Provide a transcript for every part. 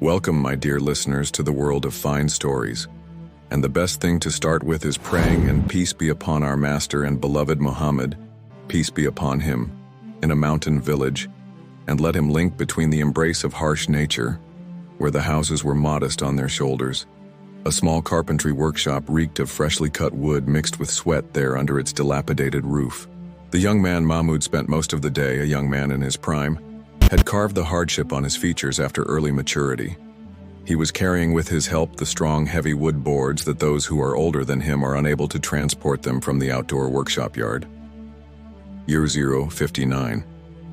Welcome, my dear listeners, to the world of fine stories. And the best thing to start with is praying and peace be upon our master and beloved Muhammad, peace be upon him, in a mountain village, and let him link between the embrace of harsh nature, where the houses were modest on their shoulders. A small carpentry workshop reeked of freshly cut wood mixed with sweat there under its dilapidated roof. The young man Mahmoud spent most of the day, a young man in his prime, had carved the hardship on his features after early maturity. He was carrying with his help the strong, heavy wood boards that those who are older than him are unable to transport them from the outdoor workshop yard. Year 059.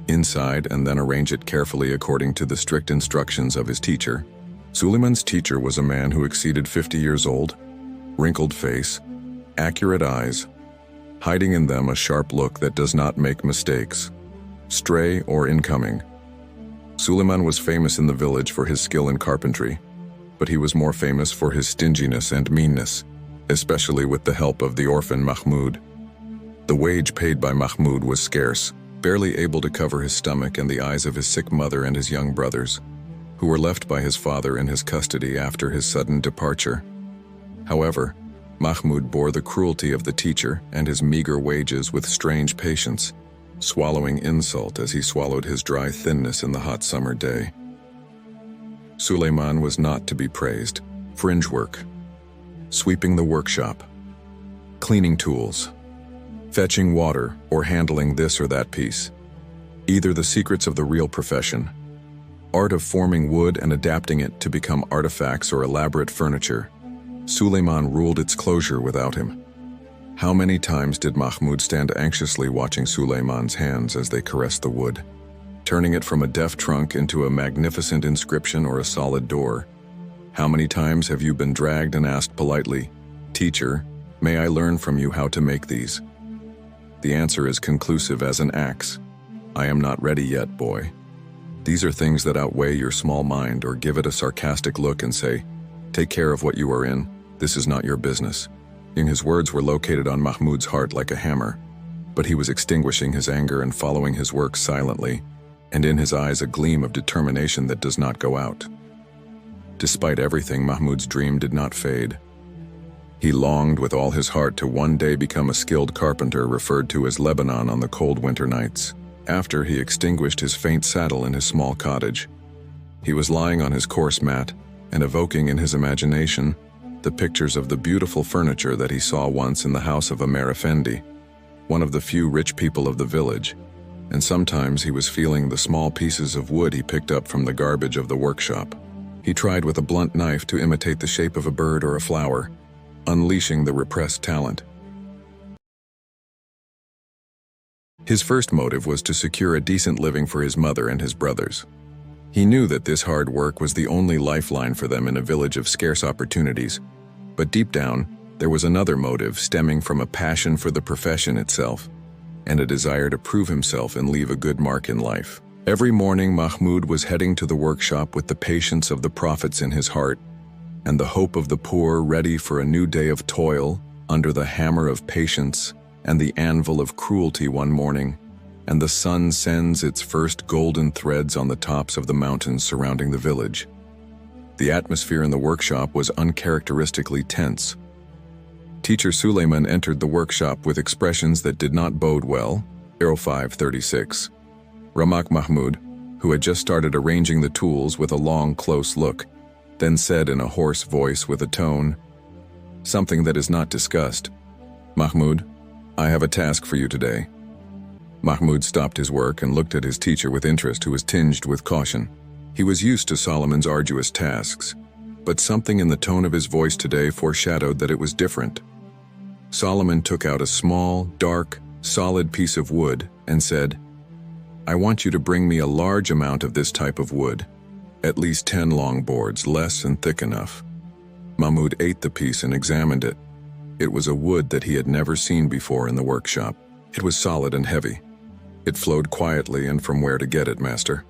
Inside, and then arrange it carefully according to the strict instructions of his teacher. Suleiman's teacher was a man who exceeded 50 years old, wrinkled face, accurate eyes, hiding in them a sharp look that does not make mistakes, stray or incoming. Suleiman was famous in the village for his skill in carpentry, but he was more famous for his stinginess and meanness, especially with the help of the orphan Mahmoud. The wage paid by Mahmoud was scarce, barely able to cover his stomach and the eyes of his sick mother and his young brothers, who were left by his father in his custody after his sudden departure. However, Mahmoud bore the cruelty of the teacher and his meager wages with strange patience, swallowing insult as he swallowed his dry thinness in the hot summer day. Suleiman was not to be praised. Fringe work, sweeping the workshop, cleaning tools, fetching water, or handling this or that piece. Either the secrets of the real profession, art of forming wood and adapting it to become artifacts or elaborate furniture. Suleiman ruled its closure without him. How many times did Mahmoud stand anxiously watching Suleiman's hands as they caressed the wood, turning it from a deaf trunk into a magnificent inscription or a solid door? How many times have you been dragged and asked politely, "Teacher, may I learn from you how to make these?" The answer is conclusive as an axe. "I am not ready yet, boy." These are things that outweigh your small mind or give it a sarcastic look and say, "Take care of what you are in, this is not your business." His words were located on Mahmoud's heart like a hammer, but he was extinguishing his anger and following his work silently, and in his eyes a gleam of determination that does not go out. Despite everything, Mahmoud's dream did not fade. He longed with all his heart to one day become a skilled carpenter referred to as Lebanon on the cold winter nights. After he extinguished his faint saddle in his small cottage, he was lying on his coarse mat and evoking in his imagination the pictures of the beautiful furniture that he saw once in the house of a Mer Effendi, one of the few rich people of the village, and sometimes he was feeling the small pieces of wood he picked up from the garbage of the workshop. He tried with a blunt knife to imitate the shape of a bird or a flower, unleashing the repressed talent. His first motive was to secure a decent living for his mother and his brothers. He knew that this hard work was the only lifeline for them in a village of scarce opportunities, but deep down, there was another motive stemming from a passion for the profession itself, and a desire to prove himself and leave a good mark in life. Every morning, Mahmoud was heading to the workshop with the patience of the prophets in his heart, and the hope of the poor ready for a new day of toil under the hammer of patience and the anvil of cruelty one morning, and the sun sends its first golden threads on the tops of the mountains surrounding the village. The atmosphere in the workshop was uncharacteristically tense. Teacher Suleiman entered the workshop with expressions that did not bode well. 0536. Ramak Mahmoud, who had just started arranging the tools with a long, close look, then said in a hoarse voice with a tone, "Something that is not discussed. Mahmoud, I have a task for you today." Mahmoud stopped his work and looked at his teacher with interest, who was tinged with caution. He was used to Solomon's arduous tasks, but something in the tone of his voice today foreshadowed that it was different. Solomon took out a small, dark, solid piece of wood and said, "I want you to bring me a large amount of this type of wood, at least 10 long boards, less and thick enough." Mahmoud ate the piece and examined it. It was a wood that he had never seen before in the workshop. It was solid and heavy. It flowed quietly, and from where to get it, master?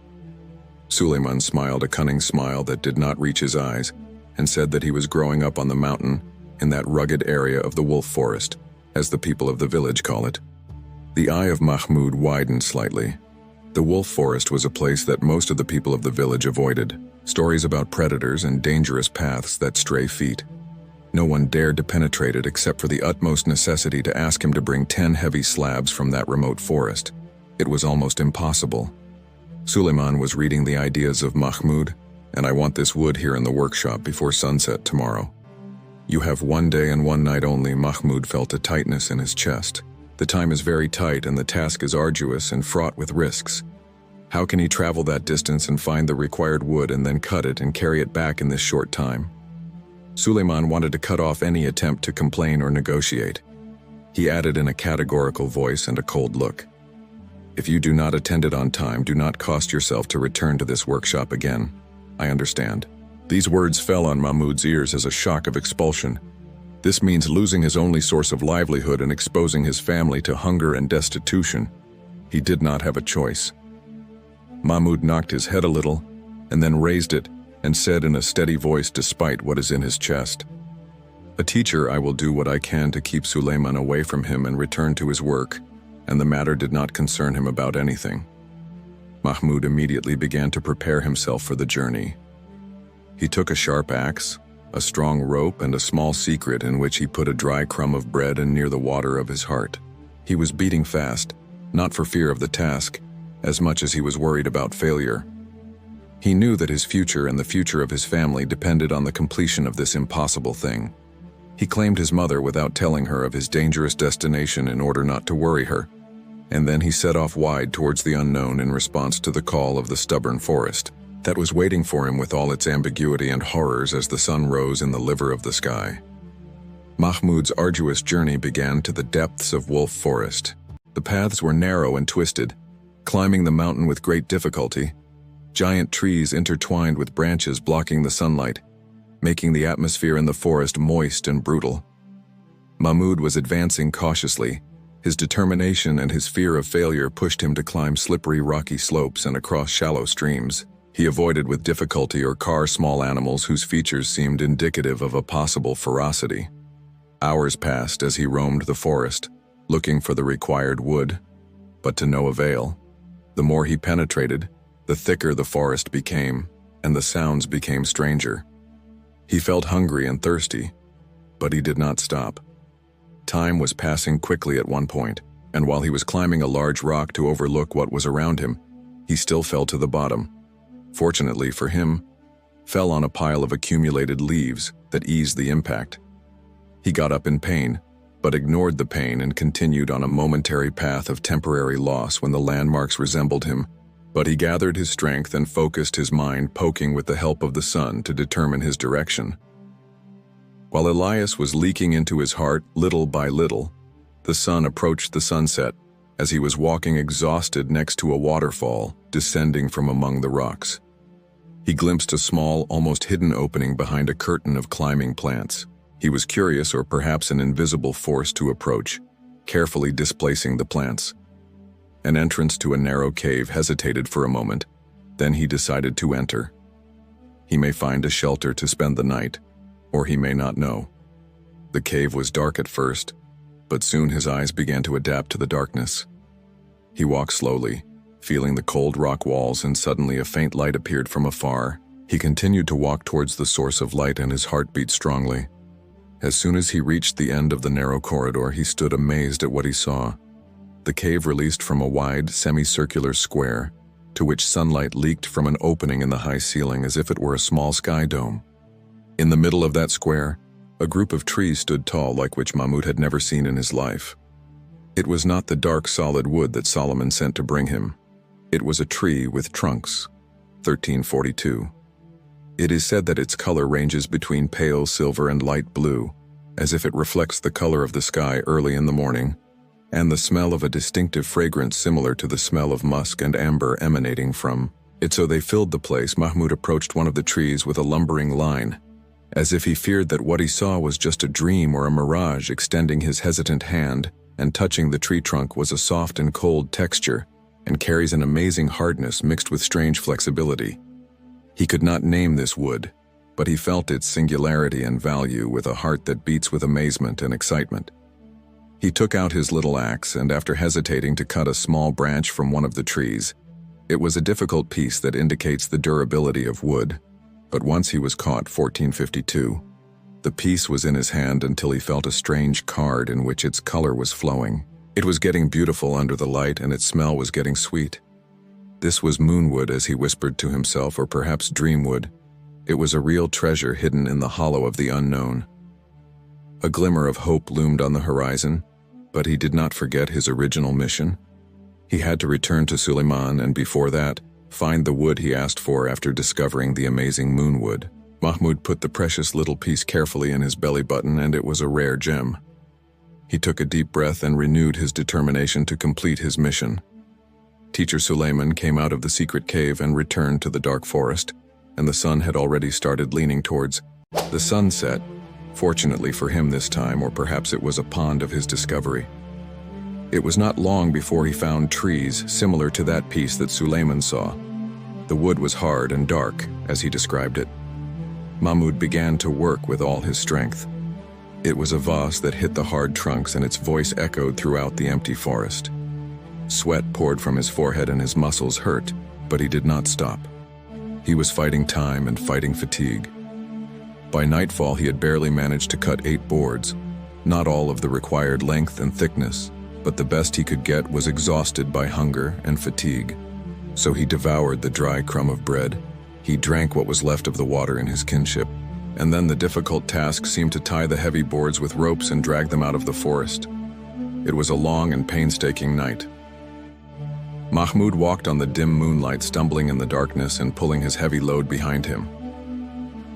Suleiman smiled a cunning smile that did not reach his eyes, and said that he was growing up on the mountain in that rugged area of the wolf forest, as the people of the village call it. The eye of Mahmoud widened slightly. The wolf forest was a place that most of the people of the village avoided, Stories about predators and dangerous paths that stray feet. No one dared to penetrate it except for the utmost necessity to ask him to bring 10 heavy slabs from that remote forest. It was almost impossible. Suleiman was reading the ideas of Mahmoud, and I want this wood here in the workshop before sunset tomorrow. You have 1 day and 1 night only. Mahmoud felt a tightness in his chest. The time is very tight and the task is arduous and fraught with risks. How can he travel that distance and find the required wood and then cut it and carry it back in this short time? Suleiman wanted to cut off any attempt to complain or negotiate. He added in a categorical voice and a cold look, "If you do not attend it on time, do not cost yourself to return to this workshop again. I understand." These words fell on Mahmoud's ears as a shock of expulsion. This means losing his only source of livelihood and exposing his family to hunger and destitution. He did not have a choice. Mahmoud knocked his head a little, and then raised it, and said in a steady voice despite what is in his chest, "A teacher, I will do what I can to keep Suleiman away from him and return to his work," and the matter did not concern him about anything. Mahmoud immediately began to prepare himself for the journey. He took a sharp axe, a strong rope, and a small secret in which he put a dry crumb of bread and near the water of his heart. He was beating fast, not for fear of the task, as much as he was worried about failure. He knew that his future and the future of his family depended on the completion of this impossible thing. He claimed his mother without telling her of his dangerous destination in order not to worry her, and then he set off wide towards the unknown in response to the call of the stubborn forest that was waiting for him with all its ambiguity and horrors as the sun rose in the liver of the sky. Mahmoud's arduous journey began to the depths of Wolf Forest. The paths were narrow and twisted, climbing the mountain with great difficulty. Giant trees intertwined with branches blocking the sunlight, making the atmosphere in the forest moist and brutal. Mahmoud was advancing cautiously. His determination and his fear of failure pushed him to climb slippery rocky slopes and across shallow streams. He avoided with difficulty small animals whose features seemed indicative of a possible ferocity. Hours passed as he roamed the forest, looking for the required wood, but to no avail. The more he penetrated, the thicker the forest became, and the sounds became stranger. He felt hungry and thirsty, but he did not stop. Time was passing quickly at one point, and while he was climbing a large rock to overlook what was around him, he still fell to the bottom. Fortunately for him, fell on a pile of accumulated leaves that eased the impact. He got up in pain, but ignored the pain and continued on a momentary path of temporary loss when the landmarks resembled him. But he gathered his strength and focused his mind, poking with the help of the sun to determine his direction. While Elias was leaking into his heart little by little, the sun approached the sunset as he was walking exhausted next to a waterfall descending from among the rocks. He glimpsed a small, almost hidden opening behind a curtain of climbing plants. He was curious, or perhaps an invisible force, to approach, carefully displacing the plants. An entrance to a narrow cave hesitated for a moment, then he decided to enter. He may find a shelter to spend the night, or he may not know. The cave was dark at first, but soon his eyes began to adapt to the darkness. He walked slowly, feeling the cold rock walls, and suddenly a faint light appeared from afar. He continued to walk towards the source of light, and his heart beat strongly. As soon as he reached the end of the narrow corridor, he stood amazed at what he saw. The cave released from a wide, semicircular square, to which sunlight leaked from an opening in the high ceiling as if it were a small sky dome. In the middle of that square, a group of trees stood tall, like which Mahmoud had never seen in his life. It was not the dark, solid wood that Solomon sent to bring him. It was a tree with trunks. 1342. It is said that its color ranges between pale silver and light blue, as if it reflects the color of the sky early in the morning, and the smell of a distinctive fragrance similar to the smell of musk and amber emanating from it. So they filled the place. Mahmoud approached one of the trees with a lumbering line, as if he feared that what he saw was just a dream or a mirage. Extending his hesitant hand and touching the tree trunk was a soft and cold texture, and carries an amazing hardness mixed with strange flexibility. He could not name this wood, but he felt its singularity and value with a heart that beats with amazement and excitement. He took out his little axe, and after hesitating to cut a small branch from one of the trees, it was a difficult piece that indicates the durability of wood, But once he was caught, 1452. The piece was in his hand until he felt a strange card in which its color was flowing. It was getting beautiful under the light, and its smell was getting sweet. This was moonwood, as he whispered to himself, or perhaps dreamwood. It was a real treasure hidden in the hollow of the unknown. A glimmer of hope loomed on the horizon, but he did not forget his original mission. He had to return to Suleiman, and before that, find the wood he asked for after discovering the amazing moonwood. Mahmoud put the precious little piece carefully in his belly button, and it was a rare gem. He took a deep breath and renewed his determination to complete his mission. Teacher Suleiman came out of the secret cave and returned to the dark forest, and the sun had already started leaning towards the sunset. Fortunately for him this time, or perhaps it was a pond of his discovery. It was not long before he found trees similar to that piece that Suleiman saw. The wood was hard and dark, as he described it. Mahmoud began to work with all his strength. It was a vase that hit the hard trunks, and its voice echoed throughout the empty forest. Sweat poured from his forehead and his muscles hurt, but he did not stop. He was fighting time and fighting fatigue. By nightfall, he had barely managed to cut 8 boards, not all of the required length and thickness, but the best he could get was exhausted by hunger and fatigue. So he devoured the dry crumb of bread. He drank what was left of the water in his kinship, and then the difficult task seemed to tie the heavy boards with ropes and drag them out of the forest. It was a long and painstaking night. Mahmoud walked on the dim moonlight, stumbling in the darkness and pulling his heavy load behind him.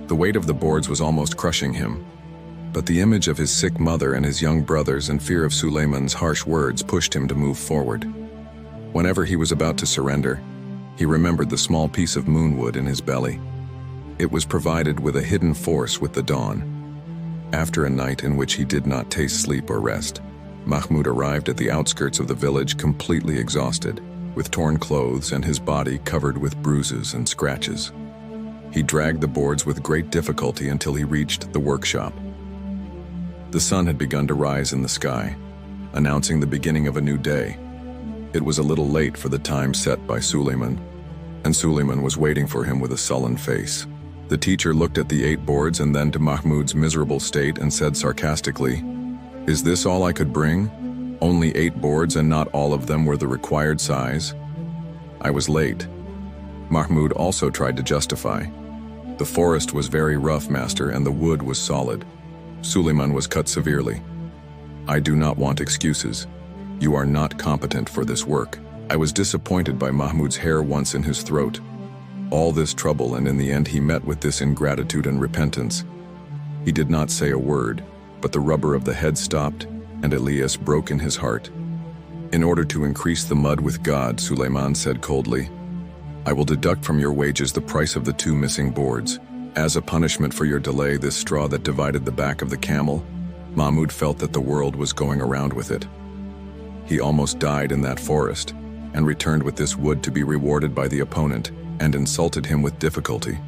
The weight of the boards was almost crushing him, but the image of his sick mother and his young brothers and fear of Suleiman's harsh words pushed him to move forward. Whenever he was about to surrender, he remembered the small piece of moonwood in his belly. It was provided with a hidden force with the dawn. After a night in which he did not taste sleep or rest, Mahmoud arrived at the outskirts of the village completely exhausted, with torn clothes and his body covered with bruises and scratches. He dragged the boards with great difficulty until he reached the workshop. The sun had begun to rise in the sky, announcing the beginning of a new day. It was a little late for the time set by Suleiman, and Suleiman was waiting for him with a sullen face. The teacher looked at the 8 boards and then to Mahmoud's miserable state and said sarcastically, "Is this all I could bring? Only 8 boards, and not all of them were the required size?" "I was late." Mahmoud also tried to justify. "The forest was very rough, master, and the wood was solid." Suleiman was cut severely. "I do not want excuses. You are not competent for this work." I was disappointed by Mahmoud's hair once in his throat. All this trouble, and in the end he met with this ingratitude and repentance. He did not say a word, but the rubber of the head stopped, and Elias broke in his heart. "In order to increase the mud with God," Suleiman said coldly, "I will deduct from your wages the price of the 2 missing boards. As a punishment for your delay, this straw that divided the back of the camel." Mahmoud felt that the world was going around with it. He almost died in that forest, and returned with this wood to be rewarded by the opponent, and insulted him with difficulty.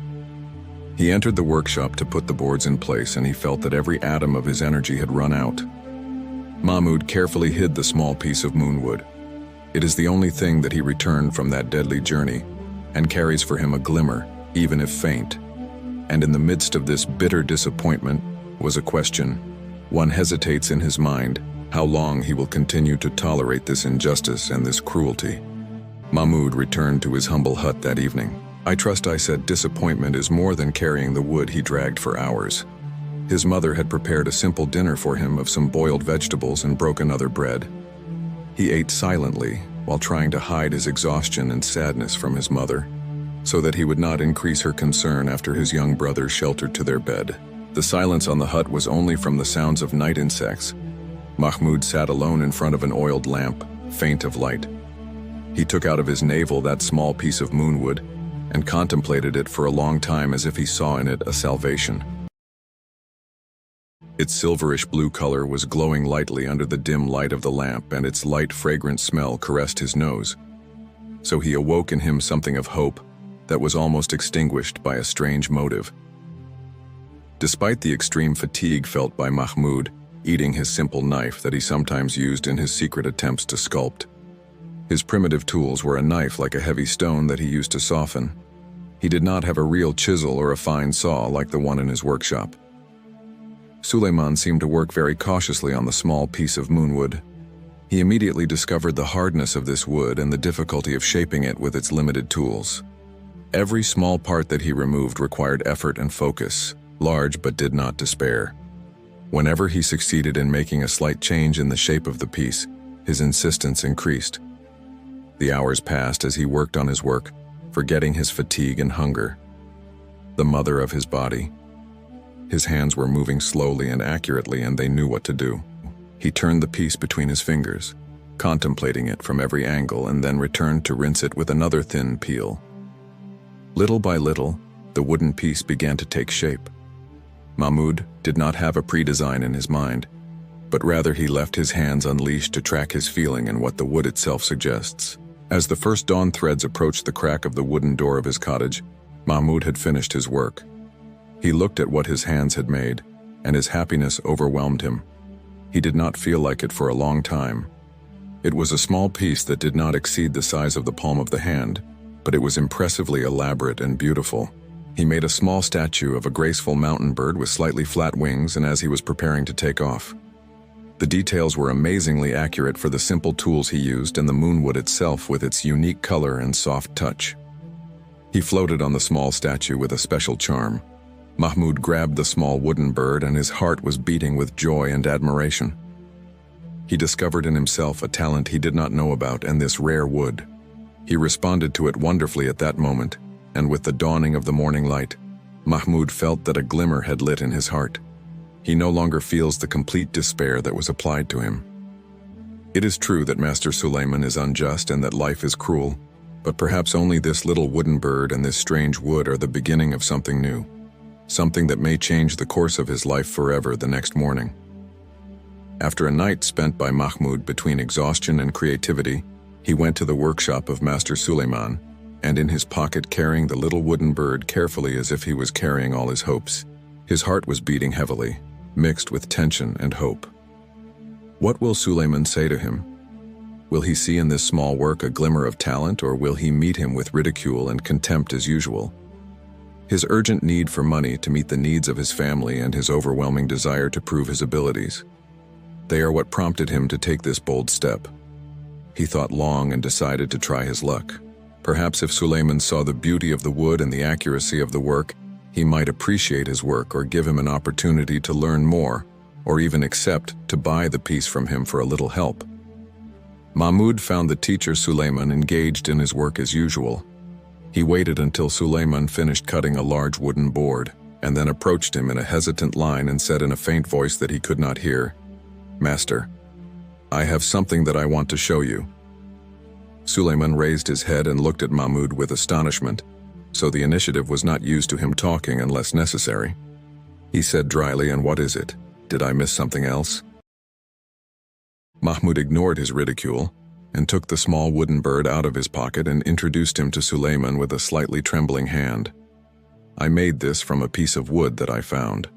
He entered the workshop to put the boards in place, and he felt that every atom of his energy had run out. Mahmoud carefully hid the small piece of moonwood. It is the only thing that he returned from that deadly journey, and carries for him a glimmer, even if faint. And in the midst of this bitter disappointment was a question. One hesitates in his mind how long he will continue to tolerate this injustice and this cruelty. Mahmoud returned to his humble hut that evening. "I trust," I said, "disappointment is more than carrying the wood he dragged for hours." His mother had prepared a simple dinner for him of some boiled vegetables and broken other bread. He ate silently while trying to hide his exhaustion and sadness from his mother, so that he would not increase her concern after his young brothers sheltered to their bed. The silence on the hut was only from the sounds of night insects. Mahmoud sat alone in front of an oiled lamp, faint of light. He took out of his navel that small piece of moonwood and contemplated it for a long time, as if he saw in it a salvation. Its silverish blue color was glowing lightly under the dim light of the lamp, and its light, fragrant smell caressed his nose. So he awoke in him something of hope that was almost extinguished by a strange motive. Despite the extreme fatigue felt by Mahmoud, eating his simple knife that he sometimes used in his secret attempts to sculpt, his primitive tools were a knife like a heavy stone that he used to soften. He did not have a real chisel or a fine saw like the one in his workshop. Suleiman seemed to work very cautiously on the small piece of moonwood. He immediately discovered the hardness of this wood and the difficulty of shaping it with its limited tools. Every small part that he removed required effort and focus, large but did not despair. Whenever he succeeded in making a slight change in the shape of the piece, his insistence increased. The hours passed as he worked on his work, forgetting his fatigue and hunger. The mother of his body. His hands were moving slowly and accurately, and they knew what to do. He turned the piece between his fingers, contemplating it from every angle, and then returned to rinse it with another thin peel. Little by little, the wooden piece began to take shape. Mahmoud did not have a pre-design in his mind, but rather he left his hands unleashed to track his feeling and what the wood itself suggests. As the first dawn threads approached the crack of the wooden door of his cottage, Mahmoud had finished his work. He looked at what his hands had made, and his happiness overwhelmed him. He did not feel like it for a long time. It was a small piece that did not exceed the size of the palm of the hand, but it was impressively elaborate and beautiful. He made a small statue of a graceful mountain bird with slightly flat wings, and as he was preparing to take off. The details were amazingly accurate for the simple tools he used and the moonwood itself with its unique color and soft touch. He floated on the small statue with a special charm. Mahmoud grabbed the small wooden bird, and his heart was beating with joy and admiration. He discovered in himself a talent he did not know about, and this rare wood. He responded to it wonderfully at that moment, and with the dawning of the morning light, Mahmoud felt that a glimmer had lit in his heart. He no longer feels the complete despair that was applied to him. It is true that Master Suleiman is unjust and that life is cruel, but perhaps only this little wooden bird and this strange wood are the beginning of something new, something that may change the course of his life forever the next morning. After a night spent by Mahmoud between exhaustion and creativity, he went to the workshop of Master Suleiman, and in his pocket carrying the little wooden bird carefully as if he was carrying all his hopes. His heart was beating heavily, mixed with tension and hope. What will Suleiman say to him? Will he see in this small work a glimmer of talent, or will he meet him with ridicule and contempt as usual? His urgent need for money to meet the needs of his family and his overwhelming desire to prove his abilities. They are what prompted him to take this bold step. He thought long and decided to try his luck. Perhaps if Suleiman saw the beauty of the wood and the accuracy of the work, he might appreciate his work or give him an opportunity to learn more, or even accept to buy the piece from him for a little help. Mahmoud found the teacher Suleiman engaged in his work as usual. He waited until Suleiman finished cutting a large wooden board, and then approached him in a hesitant line and said in a faint voice that he could not hear, "Master, I have something that I want to show you." Suleiman raised his head and looked at Mahmoud with astonishment, so the initiative was not used to him talking unless necessary. He said dryly, "And what is it? Did I miss something else?" Mahmoud ignored his ridicule and took the small wooden bird out of his pocket and introduced him to Suleiman with a slightly trembling hand. "I made this from a piece of wood that I found."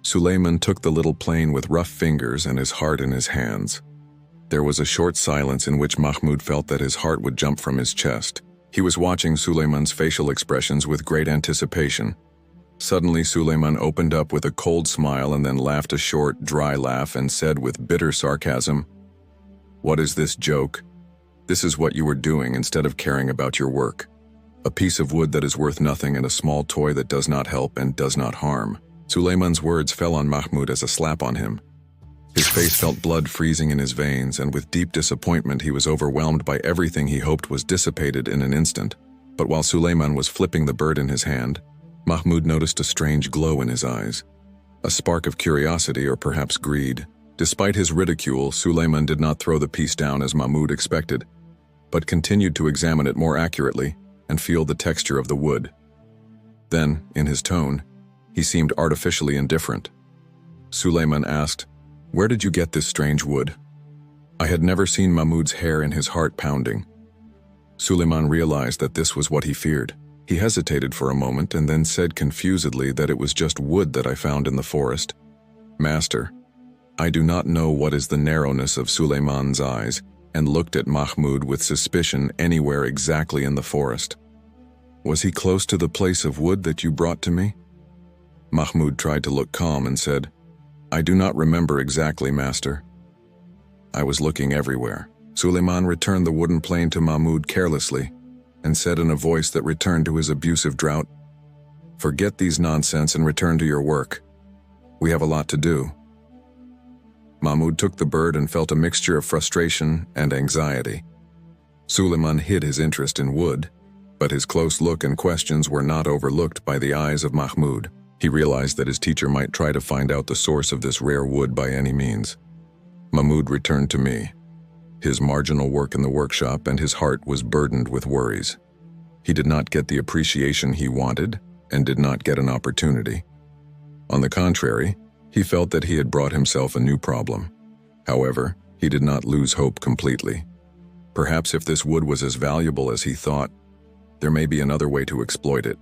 Suleiman took the little plane with rough fingers and his heart in his hands. There was a short silence in which Mahmoud felt that his heart would jump from his chest. He was watching Suleiman's facial expressions with great anticipation. Suddenly Suleiman opened up with a cold smile and then laughed a short, dry laugh and said with bitter sarcasm, "What is this joke? This is what you were doing instead of caring about your work. A piece of wood that is worth nothing and a small toy that does not help and does not harm." Suleiman's words fell on Mahmoud as a slap on him. His face felt blood freezing in his veins, and with deep disappointment he was overwhelmed by everything he hoped was dissipated in an instant. But while Suleiman was flipping the bird in his hand, Mahmoud noticed a strange glow in his eyes. A spark of curiosity or perhaps greed. Despite his ridicule, Suleiman did not throw the piece down as Mahmoud expected, but continued to examine it more accurately and feel the texture of the wood. Then, in his tone, he seemed artificially indifferent. Suleiman asked, "Where did you get this strange wood?" I had never seen Mahmoud's hair in his heart pounding. Suleiman realized that this was what he feared. He hesitated for a moment and then said confusedly that it was just wood that I found in the forest. "Master, I do not know what is the narrowness of Suleiman's eyes," and looked at Mahmoud with suspicion anywhere exactly in the forest. Was he close to the place of wood that you brought to me? Mahmoud tried to look calm and said, I do not remember exactly, master. I was looking everywhere. Suleiman returned the wooden plane to Mahmoud carelessly and said in a voice that returned to his abusive drought, Forget these nonsense and return to your work. We have a lot to do. Mahmoud took the bird and felt a mixture of frustration and anxiety. Suleiman hid his interest in wood, but his close look and questions were not overlooked by the eyes of Mahmoud. He realized that his teacher might try to find out the source of this rare wood by any means. Mahmoud returned to me, his marginal work in the workshop, and his heart was burdened with worries. He did not get the appreciation he wanted and did not get an opportunity. On the contrary, he felt that he had brought himself a new problem. However, he did not lose hope completely. Perhaps if this wood was as valuable as he thought, there may be another way to exploit it,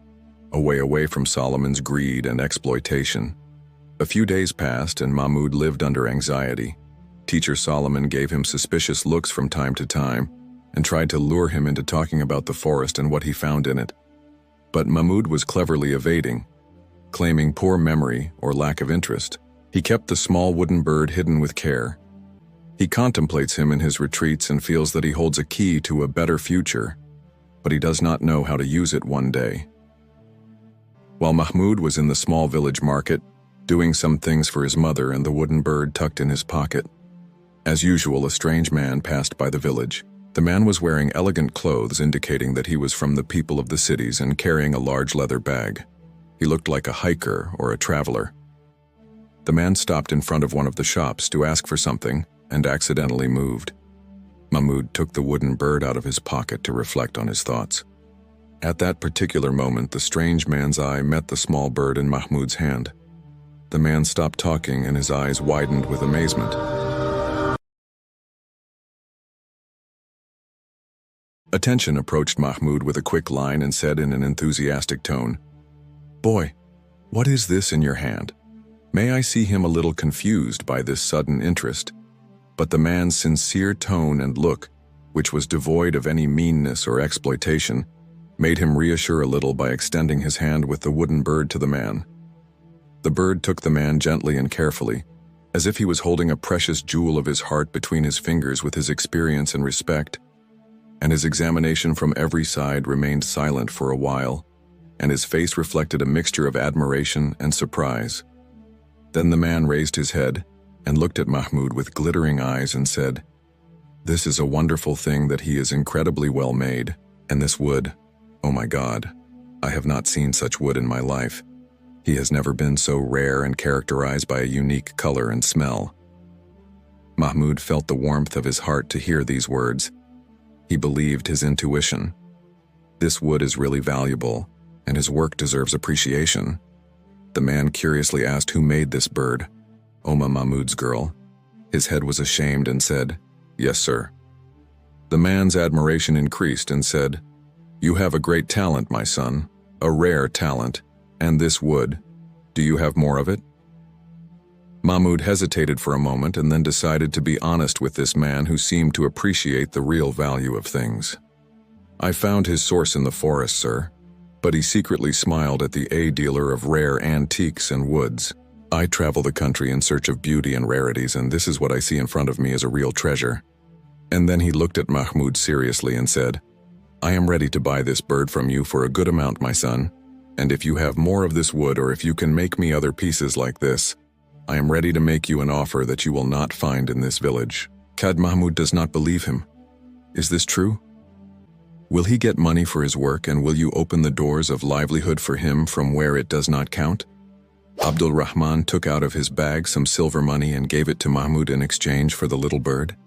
a way away from Solomon's greed and exploitation. A few days passed and Mahmoud lived under anxiety. Teacher Solomon gave him suspicious looks from time to time and tried to lure him into talking about the forest and what he found in it. But Mahmoud was cleverly evading, claiming poor memory or lack of interest. He kept the small wooden bird hidden with care. He contemplates him in his retreats and feels that he holds a key to a better future, but he does not know how to use it one day. While Mahmoud was in the small village market, doing some things for his mother and the wooden bird tucked in his pocket, as usual, a strange man passed by the village. The man was wearing elegant clothes indicating that he was from the people of the cities and carrying a large leather bag. He looked like a hiker or a traveler. The man stopped in front of one of the shops to ask for something and accidentally moved. Mahmoud took the wooden bird out of his pocket to reflect on his thoughts. At that particular moment, the strange man's eye met the small bird in Mahmoud's hand. The man stopped talking and his eyes widened with amazement. Attention approached Mahmoud with a quick line and said in an enthusiastic tone, Boy, what is this in your hand? May I see him a little confused by this sudden interest? But the man's sincere tone and look, which was devoid of any meanness or exploitation, made him reassure a little by extending his hand with the wooden bird to the man. The bird took the man gently and carefully, as if he was holding a precious jewel of his heart between his fingers with his experience and respect, and his examination from every side remained silent for a while, and his face reflected a mixture of admiration and surprise. Then the man raised his head and looked at Mahmoud with glittering eyes and said, This is a wonderful thing that he is incredibly well made, and this wood, oh my God, I have not seen such wood in my life. He has never been so rare and characterized by a unique color and smell. Mahmoud felt the warmth of his heart to hear these words. He believed his intuition. This wood is really valuable, and his work deserves appreciation. The man curiously asked who made this bird. Mahmoud's girl. His head was ashamed and said, Yes, sir. The man's admiration increased and said, You have a great talent, my son, a rare talent, and this wood, do you have more of it? Mahmoud hesitated for a moment and then decided to be honest with this man who seemed to appreciate the real value of things. I found his source in the forest, sir, but he secretly smiled at the dealer of rare antiques and woods. I travel the country in search of beauty and rarities, and this is what I see in front of me as a real treasure. And then he looked at Mahmoud seriously and said, I am ready to buy this bird from you for a good amount, my son, and if you have more of this wood or if you can make me other pieces like this, I am ready to make you an offer that you will not find in this village. Mahmoud does not believe him. Is this true? Will he get money for his work, and will you open the doors of livelihood for him from where it does not count? Abdul Rahman took out of his bag some silver money and gave it to Mahmoud in exchange for the little bird.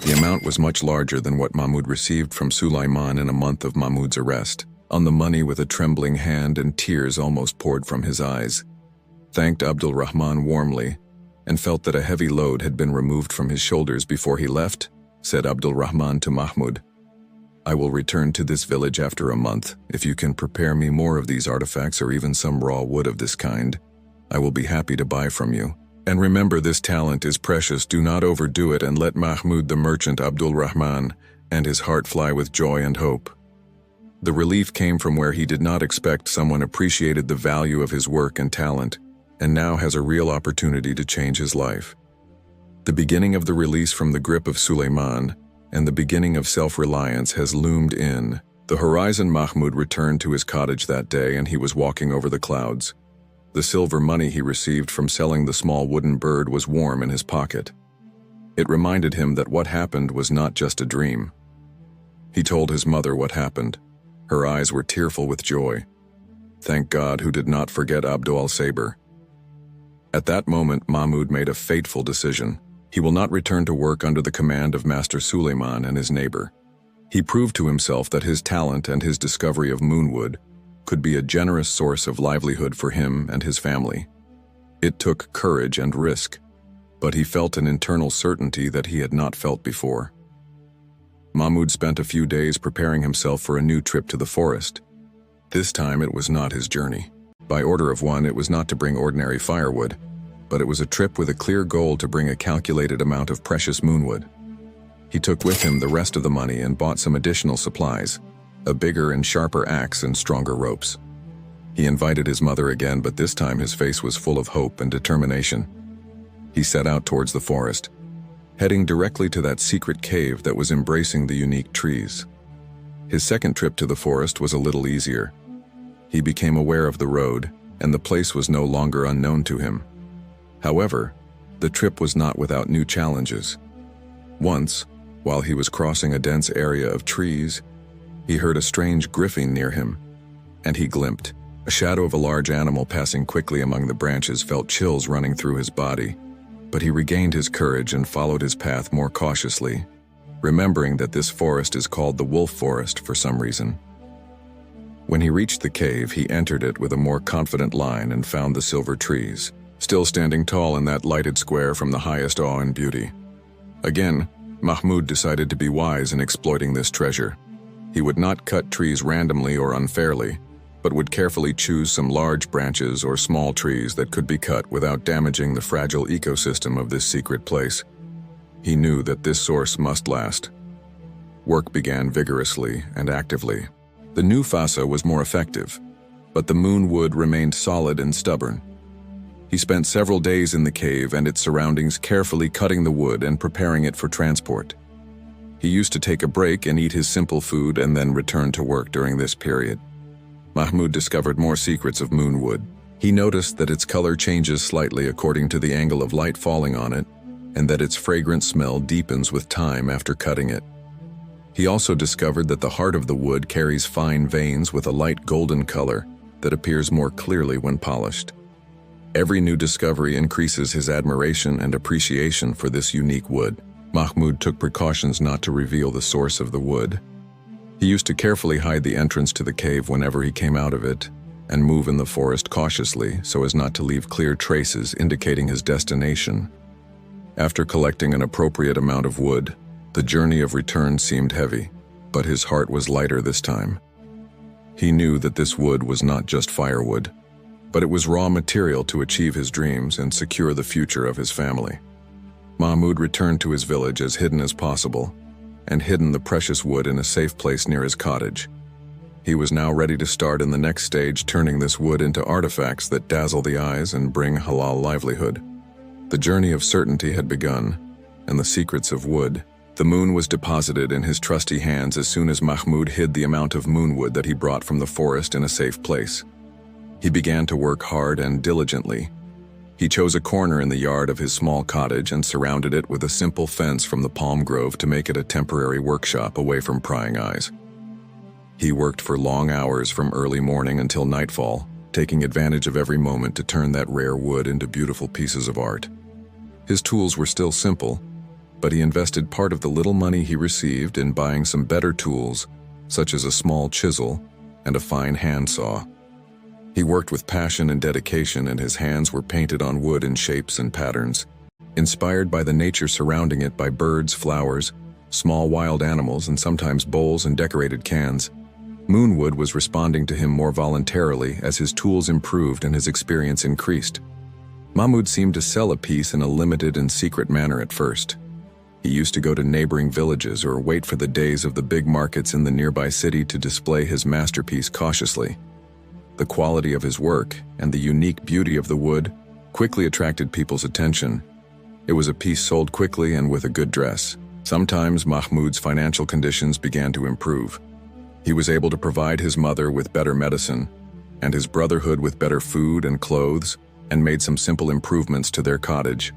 The amount was much larger than what Mahmoud received from Sulaiman in a month of Mahmoud's arrest. On the money with a trembling hand and tears almost poured from his eyes, thanked Abdul Rahman warmly, and felt that a heavy load had been removed from his shoulders before he left, said Abdul Rahman to Mahmoud. I will return to this village after a month. If you can prepare me more of these artifacts or even some raw wood of this kind, I will be happy to buy from you. And remember, this talent is precious. Do not overdo it, and let Mahmoud the merchant Abdul Rahman and his heart fly with joy and hope. The relief came from where he did not expect. Someone appreciated the value of his work and talent, and now has a real opportunity to change his life. The beginning of the release from the grip of Suleiman and the beginning of self-reliance has loomed in the horizon. Mahmoud returned to his cottage that day, and he was walking over the clouds. The silver money he received from selling the small wooden bird was warm in his pocket. It reminded him that what happened was not just a dream. He told his mother what happened. Her eyes were tearful with joy. Thank God, who did not forget Abdul al-Saber. At that moment, Mahmoud made a fateful decision. He will not return to work under the command of Master Suleiman and his neighbor. He proved to himself that his talent and his discovery of Moonwood could be a generous source of livelihood for him and his family. It took courage and risk, but he felt an internal certainty that he had not felt before. Mahmoud spent a few days preparing himself for a new trip to the forest. This time it was not his journey. By order of one, it was not to bring ordinary firewood, but it was a trip with a clear goal to bring a calculated amount of precious moonwood. He took with him the rest of the money and bought some additional supplies, a bigger and sharper axe and stronger ropes. He invited his mother again, but this time his face was full of hope and determination. He set out towards the forest, heading directly to that secret cave that was embracing the unique trees. His second trip to the forest was a little easier. He became aware of the road, and the place was no longer unknown to him. However, the trip was not without new challenges. Once, while he was crossing a dense area of trees, he heard a strange griffing near him, and he glimpsed. A shadow of a large animal passing quickly among the branches felt chills running through his body, but he regained his courage and followed his path more cautiously, remembering that this forest is called the Wolf Forest for some reason. When he reached the cave, he entered it with a more confident line and found the silver trees, still standing tall in that lighted square from the highest awe and beauty. Again, Mahmoud decided to be wise in exploiting this treasure. He would not cut trees randomly or unfairly, but would carefully choose some large branches or small trees that could be cut without damaging the fragile ecosystem of this secret place. He knew that this source must last. Work began vigorously and actively. The new fasa was more effective, but the moon wood remained solid and stubborn. He spent several days in the cave and its surroundings, carefully cutting the wood and preparing it for transport. He used to take a break and eat his simple food and then return to work during this period. Mahmoud discovered more secrets of moonwood. He noticed that its color changes slightly according to the angle of light falling on it, and that its fragrant smell deepens with time after cutting it. He also discovered that the heart of the wood carries fine veins with a light golden color that appears more clearly when polished. Every new discovery increases his admiration and appreciation for this unique wood. Mahmoud took precautions not to reveal the source of the wood. He used to carefully hide the entrance to the cave whenever he came out of it, and move in the forest cautiously so as not to leave clear traces indicating his destination. After collecting an appropriate amount of wood, the journey of return seemed heavy, but his heart was lighter this time. He knew that this wood was not just firewood, but it was raw material to achieve his dreams and secure the future of his family. Mahmoud returned to his village as hidden as possible, and hidden the precious wood in a safe place near his cottage. He was now ready to start in the next stage, turning this wood into artifacts that dazzle the eyes and bring halal livelihood. The journey of certainty had begun, and the secrets of wood. The moon was deposited in his trusty hands as soon as Mahmoud hid the amount of moonwood that he brought from the forest in a safe place. He began to work hard and diligently. He chose a corner in the yard of his small cottage and surrounded it with a simple fence from the palm grove to make it a temporary workshop away from prying eyes. He worked for long hours from early morning until nightfall, taking advantage of every moment to turn that rare wood into beautiful pieces of art. His tools were still simple, but he invested part of the little money he received in buying some better tools, such as a small chisel and a fine handsaw. He worked with passion and dedication, and his hands were painted on wood in shapes and patterns, inspired by the nature surrounding it, by birds, flowers, small wild animals, and sometimes bowls and decorated cans. Moonwood was responding to him more voluntarily as his tools improved and his experience increased. Mahmoud seemed to sell a piece in a limited and secret manner at first. He used to go to neighboring villages or wait for the days of the big markets in the nearby city to display his masterpiece cautiously. The quality of his work and the unique beauty of the wood quickly attracted people's attention. It was a piece sold quickly and with a good dress. Sometimes Mahmoud's financial conditions began to improve. He was able to provide his mother with better medicine and his brotherhood with better food and clothes, and made some simple improvements to their cottage.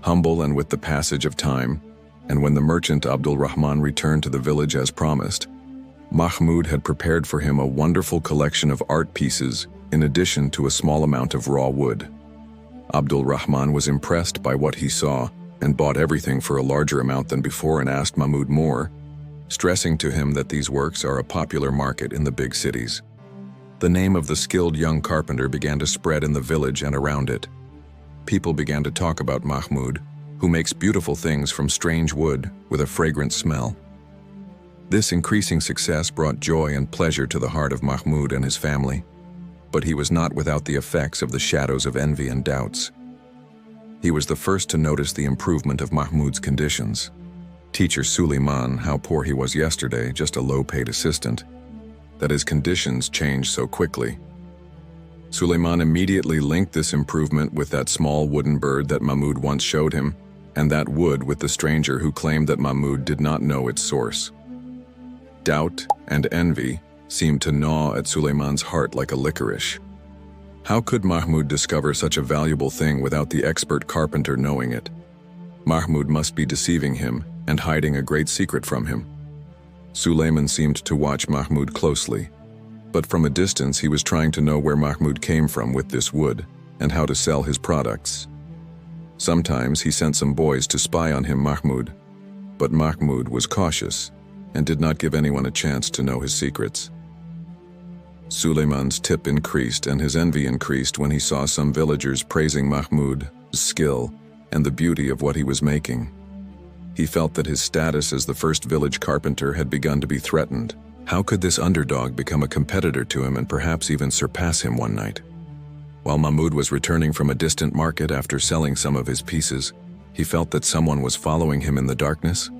Humble and with the passage of time, and when the merchant Abdul Rahman returned to the village as promised, Mahmoud had prepared for him a wonderful collection of art pieces in addition to a small amount of raw wood. Abdul Rahman was impressed by what he saw and bought everything for a larger amount than before and asked Mahmoud more, stressing to him that these works are a popular market in the big cities. The name of the skilled young carpenter began to spread in the village and around it. People began to talk about Mahmoud, who makes beautiful things from strange wood with a fragrant smell. This increasing success brought joy and pleasure to the heart of Mahmoud and his family, but he was not without the effects of the shadows of envy and doubts. He was the first to notice the improvement of Mahmoud's conditions. Teacher Suleiman, how poor he was yesterday, just a low-paid assistant, that his conditions changed so quickly. Suleiman immediately linked this improvement with that small wooden bird that Mahmoud once showed him, and that wood with the stranger who claimed that Mahmoud did not know its source. Doubt and envy seemed to gnaw at Suleiman's heart like a licorice. How could Mahmoud discover such a valuable thing without the expert carpenter knowing it? Mahmoud must be deceiving him and hiding a great secret from him. Suleiman seemed to watch Mahmoud closely, but from a distance he was trying to know where Mahmoud came from with this wood and how to sell his products. Sometimes he sent some boys to spy on him, Mahmoud, but Mahmoud was cautious and did not give anyone a chance to know his secrets. Suleiman's tip increased and his envy increased when he saw some villagers praising Mahmoud's skill and the beauty of what he was making. He felt that his status as the first village carpenter had begun to be threatened. How could this underdog become a competitor to him and perhaps even surpass him one night? While Mahmoud was returning from a distant market after selling some of his pieces, he felt that someone was following him in the darkness.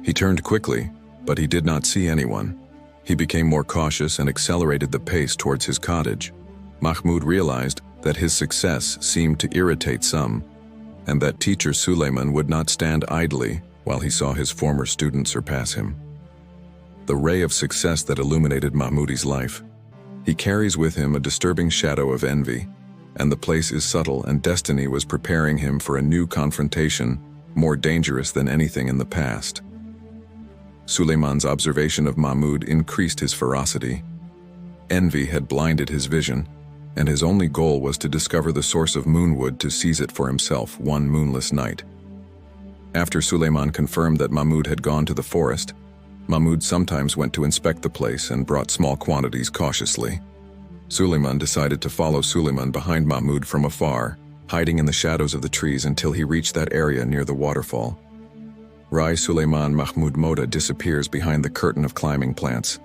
He turned quickly, but he did not see anyone. He became more cautious and accelerated the pace towards his cottage. Mahmoud realized that his success seemed to irritate some, and that teacher Suleiman would not stand idly while he saw his former student surpass him. The ray of success that illuminated Mahmoud's life. He carries with him a disturbing shadow of envy, and the place is subtle and destiny was preparing him for a new confrontation, more dangerous than anything in the past. Suleiman's observation of Mahmoud increased his ferocity. Envy had blinded his vision, and his only goal was to discover the source of moonwood to seize it for himself one moonless night. After Suleiman confirmed that Mahmoud had gone to the forest, Mahmoud sometimes went to inspect the place and brought small quantities cautiously. Suleiman decided to follow Suleiman behind Mahmoud from afar, hiding in the shadows of the trees until he reached that area near the waterfall. Rai Suleiman Mahmoud Moda disappears behind the curtain of climbing plants,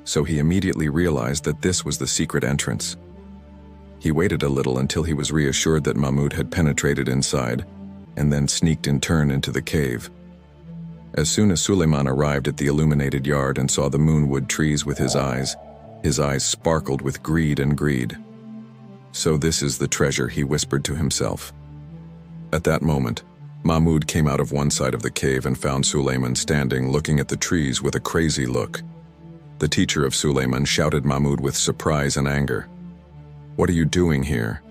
so he immediately realized that this was the secret entrance. He waited a little until he was reassured that Mahmoud had penetrated inside, and then sneaked in turn into the cave. As soon as Suleiman arrived at the illuminated yard and saw the moonwood trees with his eyes sparkled with greed. So this is the treasure, he whispered to himself. At that moment, Mahmoud came out of one side of the cave and found Suleiman standing looking at the trees with a crazy look. The teacher of Suleiman shouted Mahmoud with surprise and anger. "What are you doing here?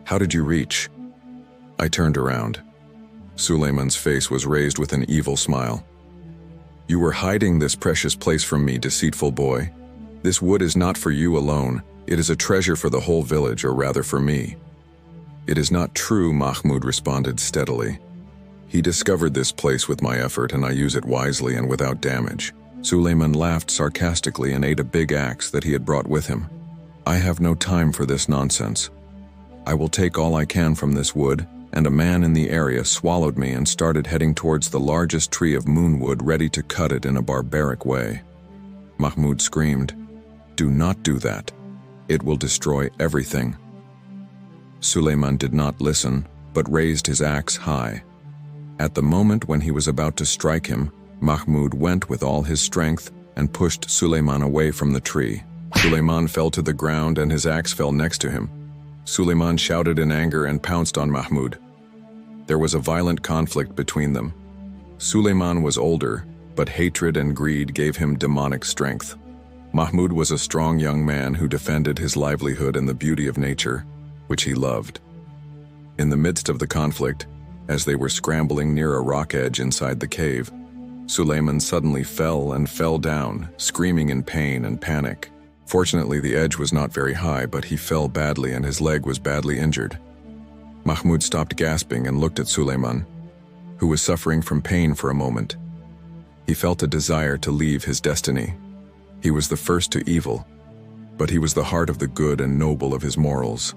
How did you reach?" I turned around. Suleiman's face was raised with an evil smile. "You were hiding this precious place from me, deceitful boy. This wood is not for you alone. It is a treasure for the whole village, or rather for me." "It is not true," Mahmoud responded steadily. "He discovered this place with my effort and I use it wisely and without damage." Suleiman laughed sarcastically and ate a big axe that he had brought with him. "I have no time for this nonsense. I will take all I can from this wood," and a man in the area swallowed me and started heading towards the largest tree of moonwood, ready to cut it in a barbaric way. Mahmoud screamed, "Do not do that. It will destroy everything." Suleiman did not listen, but raised his axe high. At the moment when he was about to strike him, Mahmoud went with all his strength and pushed Suleiman away from the tree. Suleiman fell to the ground and his axe fell next to him. Suleiman shouted in anger and pounced on Mahmoud. There was a violent conflict between them. Suleiman was older, but hatred and greed gave him demonic strength. Mahmoud was a strong young man who defended his livelihood and the beauty of nature, which he loved. In the midst of the conflict, as they were scrambling near a rock edge inside the cave, Suleiman suddenly fell and fell down, screaming in pain and panic. Fortunately, the edge was not very high, but he fell badly and his leg was badly injured. Mahmoud stopped gasping and looked at Suleiman, who was suffering from pain for a moment. He felt a desire to leave his destiny. He was the first to evil, but he was the heart of the good and noble of his morals.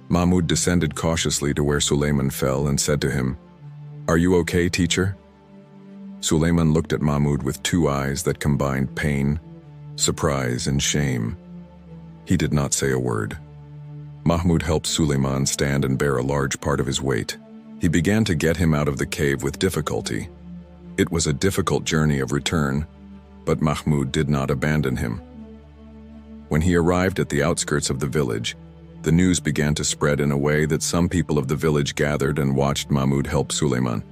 Mahmoud descended cautiously to where Suleiman fell and said to him, "Are you okay, teacher?" Suleiman looked at Mahmoud with two eyes that combined pain, surprise, and shame. He did not say a word. Mahmoud helped Suleiman stand and bear a large part of his weight. He began to get him out of the cave with difficulty. It was a difficult journey of return, but Mahmoud did not abandon him. When he arrived at the outskirts of the village, the news began to spread in a way that some people of the village gathered and watched Mahmoud help Suleiman.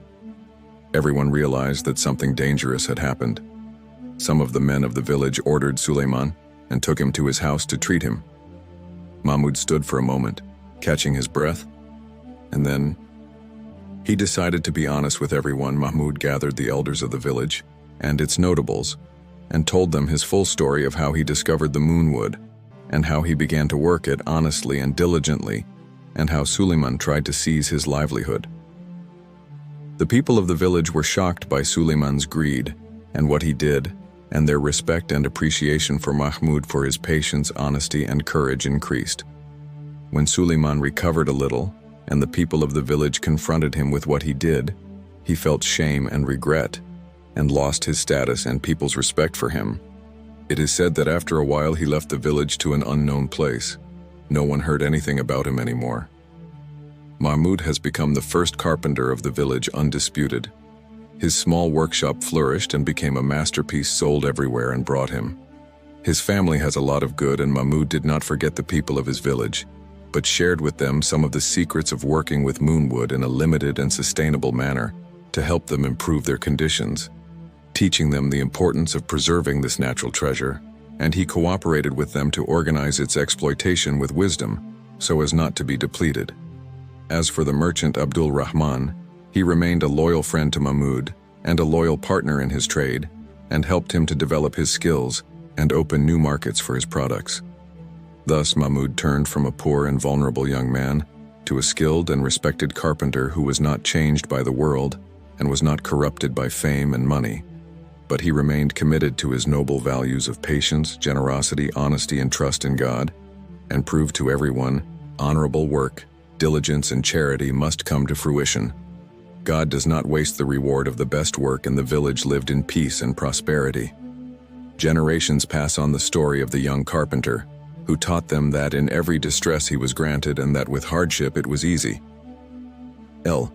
Everyone realized that something dangerous had happened. Some of the men of the village ordered Suleiman and took him to his house to treat him. Mahmoud stood for a moment, catching his breath, and then he decided to be honest with everyone. Mahmoud gathered the elders of the village and its notables and told them his full story of how he discovered the moonwood and how he began to work it honestly and diligently, and how Suleiman tried to seize his livelihood. The people of the village were shocked by Suleiman's greed and what he did, and their respect and appreciation for Mahmoud for his patience, honesty, and courage increased. When Suleiman recovered a little, and the people of the village confronted him with what he did, he felt shame and regret, and lost his status and people's respect for him. It is said that after a while he left the village to an unknown place. No one heard anything about him anymore. Mahmoud has become the first carpenter of the village, undisputed. His small workshop flourished and became a masterpiece sold everywhere and brought him. His family has a lot of good, and Mahmoud did not forget the people of his village, but shared with them some of the secrets of working with moonwood in a limited and sustainable manner to help them improve their conditions, teaching them the importance of preserving this natural treasure, and he cooperated with them to organize its exploitation with wisdom so as not to be depleted. As for the merchant Abdul Rahman, he remained a loyal friend to Mahmoud and a loyal partner in his trade, and helped him to develop his skills and open new markets for his products. Thus, Mahmoud turned from a poor and vulnerable young man to a skilled and respected carpenter who was not changed by the world and was not corrupted by fame and money, but he remained committed to his noble values of patience, generosity, honesty, and trust in God, and proved to everyone honorable work, diligence, and charity must come to fruition. God does not waste the reward of the best work, and the village lived in peace and prosperity. Generations pass on the story of the young carpenter, who taught them that in every distress he was granted and that with hardship it was easy. L.